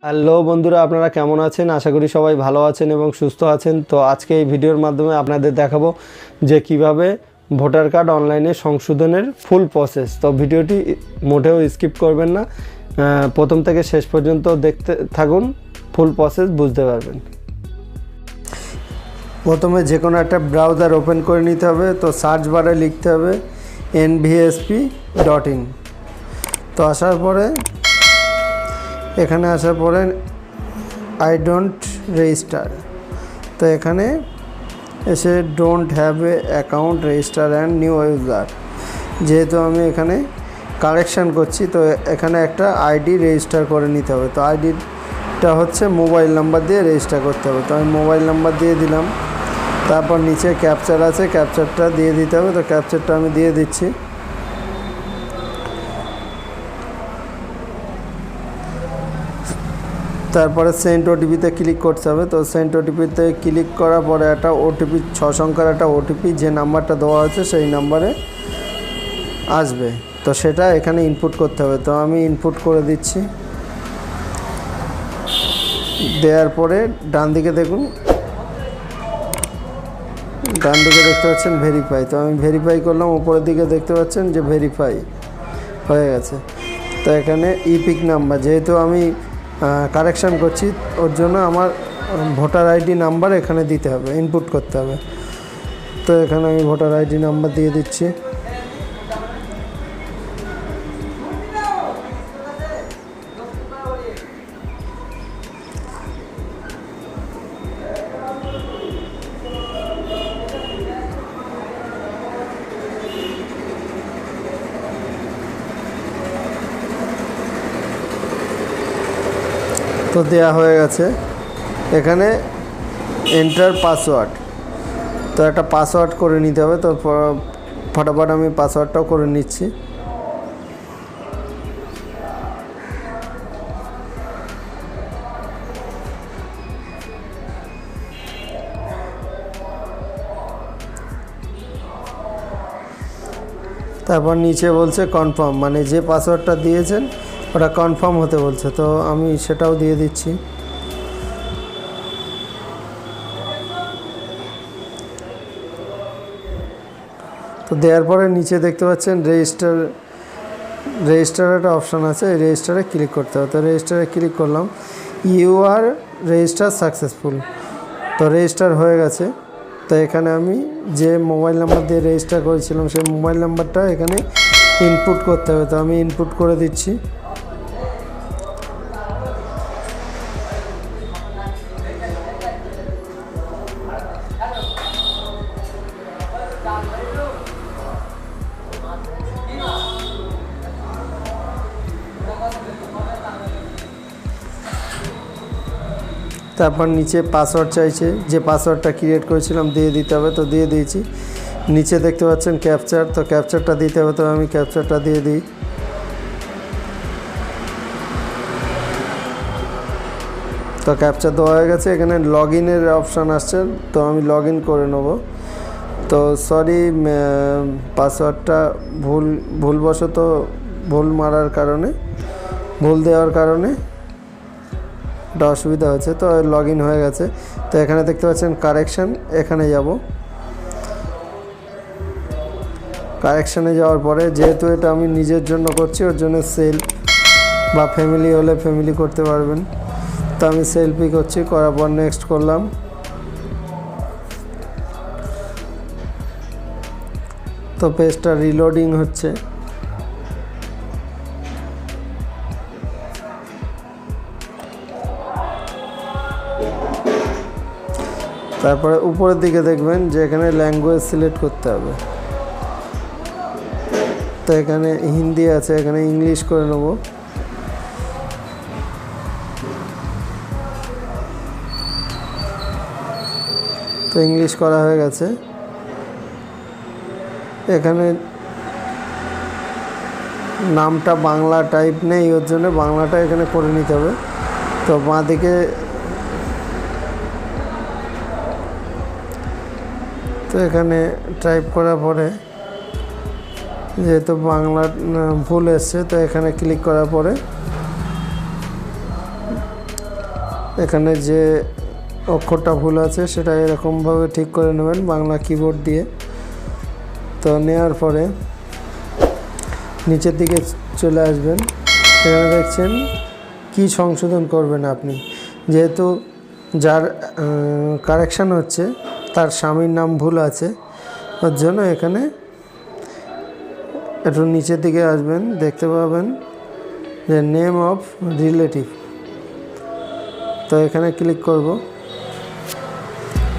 Hello বন্ধুরা, আপনারা কেমন আছেন? আশা করি সবাই ভালো আছেন এবং সুস্থ আছেন। তো আজকে এই ভিডিওর মাধ্যমে আপনাদের দেখাবো যে কিভাবে ভোটার কার্ড অনলাইনে সংশোধনের ফুল প্রসেস। তো ভিডিওটি মোটেও স্কিপ করবেন না, প্রথম থেকে শেষ পর্যন্ত দেখতে থাকুন, ফুল প্রসেস বুঝতে পারবেন। প্রথমে যে কোনো একটা ব্রাউজার ওপেন করে নিতে হবে। তো সার্চ বারে লিখতে হবে nvsp.in। তো আসার পরে এখানে আসার পরে আই ডোন্ট রেজিস্টার, তো এখানে এসে don't have a account register and new user. যেহেতু আমি এখানে কারেকশান করছি, তো এখানে একটা আইডি রেজিস্টার করে নিতে হবে। তো আইডিটা হচ্ছে মোবাইল নাম্বার দিয়ে রেজিস্টার করতে হবে। তো আমি মোবাইল নাম্বার দিয়ে দিলাম। তারপর নিচে ক্যাপচার আছে, ক্যাপচারটা দিয়ে দিতে হবে। তো ক্যাপচারটা আমি দিয়ে দিচ্ছি। তারপরে সেন্ড ওটিপিতে ক্লিক করতে হবে। তো সেন্ড ওটিপিতে ক্লিক করার পরে একটা ওটিপি, 6 সংখ্যার একটা ওটিপি যে নাম্বারটা দেওয়া আছে সেই নাম্বারে আসবে। তো সেটা এখানে ইনপুট করতে হবে। তো আমি ইনপুট করে দিচ্ছি। দেওয়ার পরে ডান দিকে দেখুন, ডান দিকে দেখতে পাচ্ছেন ভেরিফাই। তো আমি ভেরিফাই করলাম। উপরের দিকে দেখতে পাচ্ছেন যে ভেরিফাই হয়ে গেছে। তো এখানে ইপিক নাম্বার, যেহেতু আমি কারেকশান করছি ওর জন্য আমার ভোটার আইডি নাম্বার এখানে দিতে হবে, ইনপুট করতে হবে। তো এখানে আমি ভোটার আইডি নাম্বার দিয়ে দিচ্ছি। তো দেয়া হয়ে গেছে। এখানে এন্টার পাসওয়ার্ড, তো একটা পাসওয়ার্ড করে নিতে হবে। তো ফটাফট আমি পাসওয়ার্ডটাও করে নিচ্ছি। তারপর নিচে বলছে কনফার্ম, মানে যে পাসওয়ার্ডটা দিয়েছেন ওটা কনফার্ম হতে বলছে। তো আমি সেটাও দিয়ে দিচ্ছি। তো দেওয়ার পরে নিচে দেখতে পাচ্ছেন রেজিস্টার একটা অপশান আছে, এই রেজিস্টারে ক্লিক করতে হবে। তো রেজিস্টারে ক্লিক করলাম। ইউ আর রেজিস্টার সাকসেসফুল, তো রেজিস্টার হয়ে গেছে। তো এখানে আমি যে মোবাইল নাম্বার দিয়ে রেজিস্টার করেছিলাম সেই মোবাইল নাম্বারটা এখানে ইনপুট করতে হবে। তো আমি ইনপুট করে দিচ্ছি। তারপর নিচে পাসওয়ার্ড চাইছে, যে পাসওয়ার্ডটা ক্রিয়েট করেছিলাম দিয়ে দিতে হবে। তো দিয়ে দিয়েছি। নিচে দেখতে পাচ্ছেন ক্যাপচার, তো ক্যাপচারটা দিতে হবে। তো আমি ক্যাপচারটা দিয়ে দিই। তো ক্যাপচার দেওয়া হয়ে গেছে। এখানে লগ ইনের অপশান আসছে, তো আমি লগ ইন করে নেব। তো সরি, পাসওয়ার্ডটা ভুলবশত ভুল মারার কারণে, ভুল দেওয়ার কারণে একটা অসুবিধা হয়েছে। তো লগ ইন হয়ে গেছে। তো এখানে দেখতে পাচ্ছেন কারেকশান, এখানে যাব। কারেকশানে যাওয়ার পরে যেহেতু এটা আমি নিজের জন্য করছি ওর জন্য সেলফ, বা ফ্যামিলি হলে ফ্যামিলি করতে পারবেন। তো আমি সেলফি করছি, করার পর নেক্সট করলাম। তো পেজটা রিলোডিং হচ্ছে। তারপরে উপরের দিকে দেখবেন যে এখানে ল্যাঙ্গুয়েজ সিলেক্ট করতে হবে। তো এখানে হিন্দি আছে, এখানে ইংলিশ করে নেব। তো ইংলিশ করা হয়ে গেছে। এখানে নামটা বাংলা টাইপ নেই, ওর জন্য বাংলাটা এখানে করে নিতে হবে। তো বাঁদিকে তো এখানে টাইপ করার পরে যেহেতু বাংলা ভুল এসছে, তো এখানে ক্লিক করার পরে এখানে যে অক্ষরটা ভুল আছে সেটা এরকমভাবে ঠিক করে নেবেন বাংলা কিবোর্ড দিয়ে। তো নেওয়ার পরে নিচের দিকে চলে আসবেন, এখানে দেখছেন কি সংশোধন করবেন আপনি। যেহেতু যার কারেকশান হচ্ছে তার স্বামীর নাম ভুল আছে, ওর জন্য এখানে একটু নিচের দিকে আসবেন, দেখতে পাবেন যে নেম অফ রিলেটিভ। তো এখানে ক্লিক করব,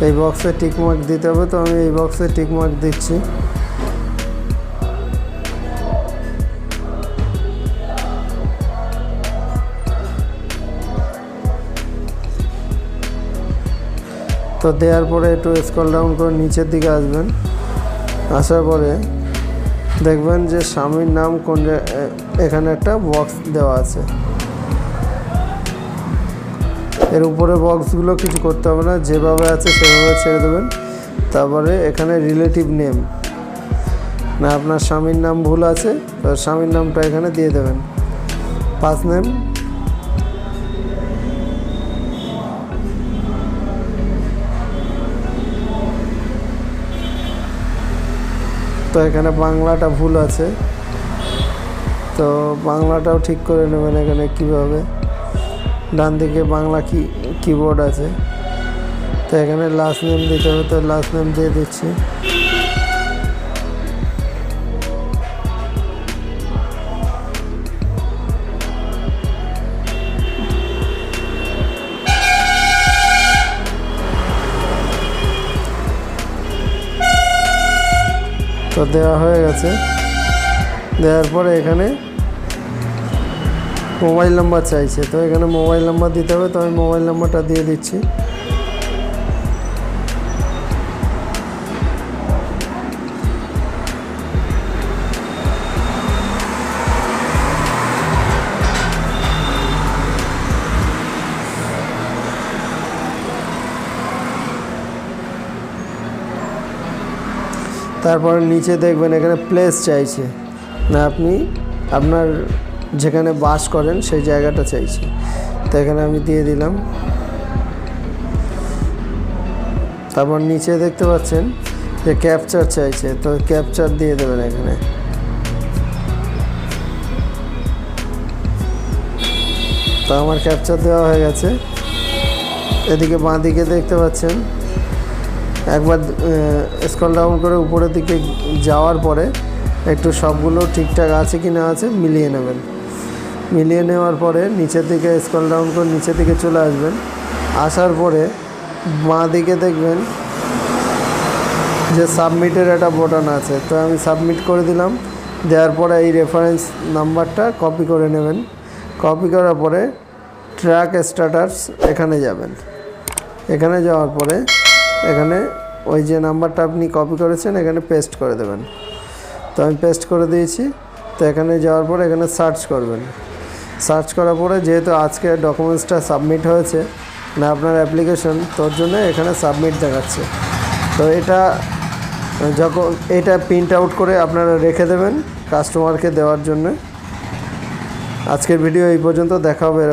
এই বক্সে টিক মার্ক দিতে হবে। তো আমি এই বক্সে টিক মার্ক দিচ্ছি। তো দেওয়ার পরে একটু স্ক্রল ডাউন করে নিচের দিকে আসবেন, আসার পরে দেখবেন যে স্বামীর নাম কোন এখানে একটা বক্স দেওয়া আছে। এর উপরে বক্সগুলো কিছু করতে হবে না, যেভাবে আছে সেভাবে ছেড়ে দেবেন। তারপরে এখানে রিলেটিভ নেম, না আপনার স্বামীর নাম ভুল আছে তো স্বামীর নামটা এখানে দিয়ে দেবেন, ফার্স্ট নেম। তো এখানে বাংলাটা ভুল আছে, তো বাংলাটাও ঠিক করে নেবেন। এখানে কিভাবে ডান দিকে বাংলা কিবোর্ড আছে, তো এখানে লাস্ট নেম দিতে হবে, তো লাস্ট নেম দিয়ে দিচ্ছি। তো দেওয়া হয়ে গেছে। দেওয়ার পরে এখানে মোবাইল নাম্বার চাইছে, তো এখানে মোবাইল নাম্বার দিতে হবে। তো আমি মোবাইল নাম্বারটা দিয়ে দিচ্ছি। তারপরে নিচে দেখবেন এখানে প্লেস চাইছে, না আপনি আপনার যেখানে বাস করেন সেই জায়গাটা চাইছে, তো এখানে আমি দিয়ে দিলাম। তারপর নিচে দেখতে পাচ্ছেন যে ক্যাপচার চাইছে, তো ক্যাপচার দিয়ে দেবেন এখানে। তো আমার ক্যাপচার দেওয়া হয়ে গেছে। এদিকে বাঁ দিকে দেখতে পাচ্ছেন, একবার স্ক্রল ডাউন করে উপরের দিকে যাওয়ার পরে একটু সবগুলো ঠিকঠাক আছে কি না আছে মিলিয়ে নেবেন। মিলিয়ে নেওয়ার পরে নিচের দিকে স্ক্রল ডাউন করে নিচের দিকে চলে আসবেন। আসার পরে বাঁ দিকে দেখবেন যে সাবমিটের একটা বাটন আছে, তো আমি সাবমিট করে দিলাম। দেওয়ার পরে এই রেফারেন্স নাম্বারটা কপি করে নেবেন। কপি করার পরে ট্র্যাক স্ট্যাটাস এখানে যাবেন। এখানে যাওয়ার পরে এখানে ওই যে নাম্বারটা আপনি কপি করেছেন এখানে পেস্ট করে দেবেন। তো আমি পেস্ট করে দিয়েছি। তো এখানে যাওয়ার পরে এখানে সার্চ করবেন। সার্চ করার পরে যেহেতু আজকে ডকুমেন্টসটা সাবমিট হয়েছে না আপনার অ্যাপ্লিকেশন, তোর জন্য এখানে সাবমিট দেখাচ্ছে। তো এটা প্রিন্ট আউট করে আপনারা রেখে দেবেন কাস্টমারকে দেওয়ার জন্য। আজকের ভিডিও এই পর্যন্ত, দেখা হবে।